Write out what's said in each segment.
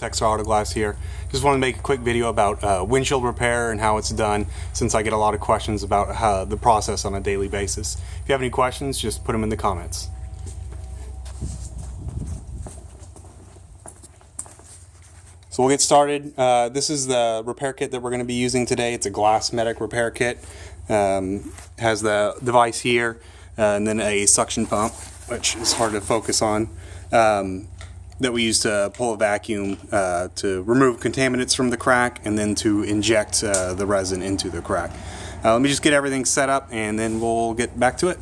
Texstar Auto Glass here. Just want to make a quick video about windshield repair and how it's done, since I get a lot of questions about the process on a daily basis. If you have any questions, just put them in the comments. So we'll get started. This is the repair kit that we're going to be using today. It's a Glass Medic repair kit. Has the device here and then a suction pump, which is hard to focus on, that we use to pull a vacuum to remove contaminants from the crack and then to inject the resin into the crack. Let me just get everything set up and then we'll get back to it.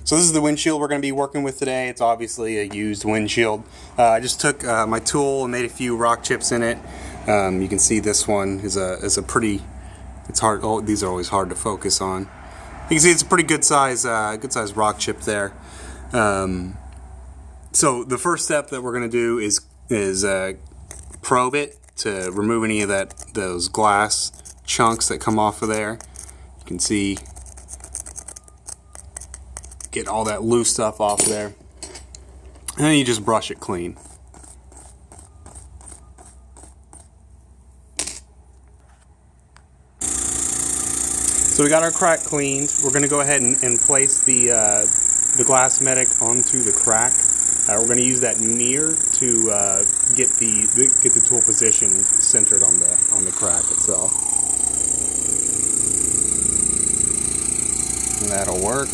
So this is the windshield we're going to be working with today. It's obviously a used windshield. I just took my tool and made a few rock chips in it. You can see this one is a pretty, it's hard, oh, these are always hard to focus on. You can see it's a pretty good size rock chip there. So the first step that we're going to do is probe it to remove any of those glass chunks that come off of there. You can see, get all that loose stuff off there, and then you just brush it clean. So we got our crack cleaned. We're going to go ahead and place the Glass Medic onto the crack. We're going to use that mirror to get the tool position centered on the crack itself. And that'll work.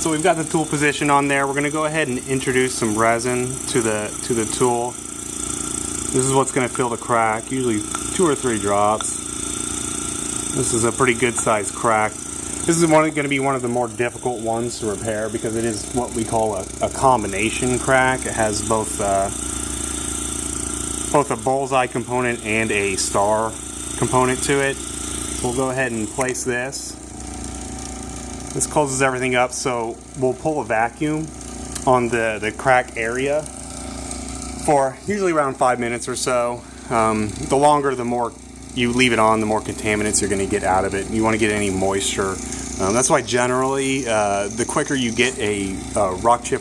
So we've got the tool position on there. We're going to go ahead and introduce some resin to the tool. This is what's going to fill the crack, usually 2 or 3 drops. This is a pretty good sized crack. This is going to be one of the more difficult ones to repair because it is what we call a combination crack. It has both a bullseye component and a star component to it. So we'll go ahead and place this. This closes everything up, so we'll pull a vacuum on the crack area for usually around 5 minutes or so. The longer, the more you leave it on, the more contaminants you're going to get out of it. You want to get any moisture. That's why generally the quicker you get a rock chip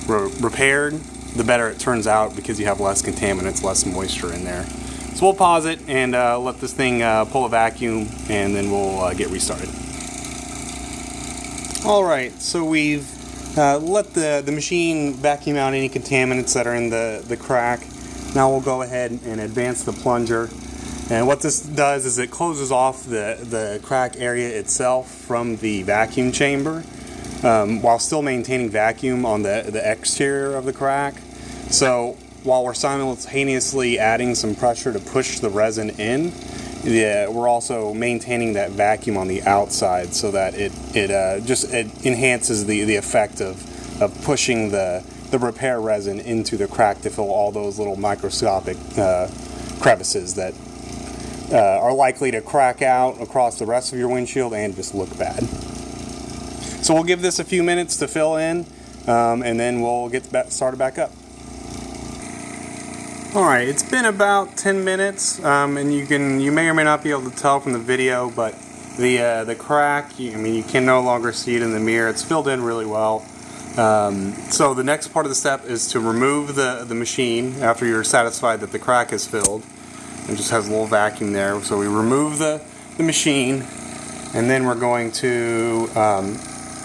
repaired, the better it turns out, because you have less contaminants, less moisture in there. So we'll pause it and let this thing pull a vacuum, and then we'll get restarted. Alright, so we've let the machine vacuum out any contaminants that are in the crack. Now we'll go ahead and advance the plunger. And what this does is it closes off the crack area itself from the vacuum chamber, while still maintaining vacuum on the exterior of the crack. So while we're simultaneously adding some pressure to push the resin in, we're also maintaining that vacuum on the outside, so that it enhances the effect of pushing the repair resin into the crack to fill all those little microscopic crevices that are likely to crack out across the rest of your windshield and just look bad. So we'll give this a few minutes to fill in, and then we'll get started back up. Alright, it's been about 10 minutes, and you may or may not be able to tell from the video, but the crack, you can no longer see it in the mirror. It's filled in really well. So the next part of the step is to remove the machine after you're satisfied that the crack is filled. It just has a little vacuum there. So we remove the machine, and then we're going to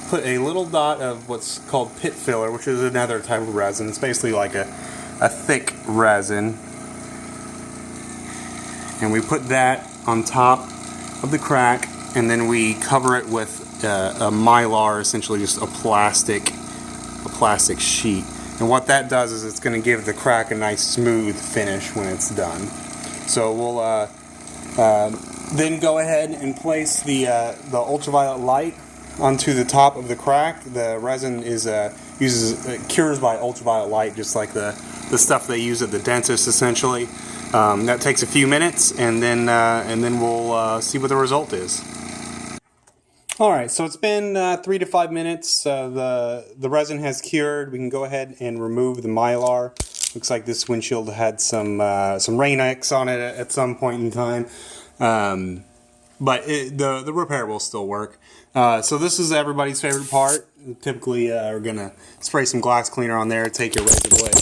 put a little dot of what's called pit filler, which is another type of resin. It's basically like a thick resin, and we put that on top of the crack, and then we cover it with a Mylar, essentially just a plastic sheet. And what that does is it's going to give the crack a nice smooth finish when it's done. So we'll then go ahead and place the ultraviolet light onto the top of the crack. The resin cures by ultraviolet light, just like the stuff they use at the dentist, essentially. That takes a few minutes, and then we'll see what the result is. Alright, so it's been 3 to 5 minutes. The resin has cured. We can go ahead and remove the Mylar. Looks like this windshield had some Rain-X on it at some point in time. but the repair will still work. So this is everybody's favorite part. Typically, we're gonna spray some glass cleaner on there, take your razor blade,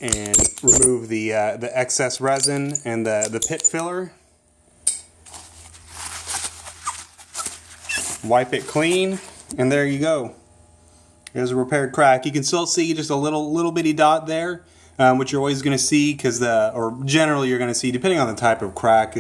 and remove the excess resin and the pit filler. Wipe it clean, and there you go. There's a repaired crack. You can still see just a little bitty dot there, which you're always going to see or generally you're going to see, depending on the type of crack,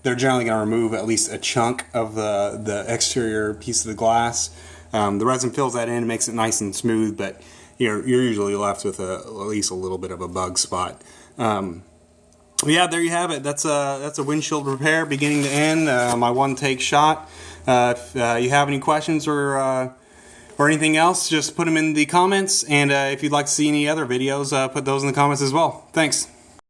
they're generally going to remove at least a chunk of the exterior piece of the glass. The resin fills that in and makes it nice and smooth, but you're usually left with at least a little bit of a bug spot. Yeah, there you have it. That's a windshield repair, beginning to end. My one-take shot. If you have any questions or anything else, just put them in the comments. And if you'd like to see any other videos, put those in the comments as well. Thanks.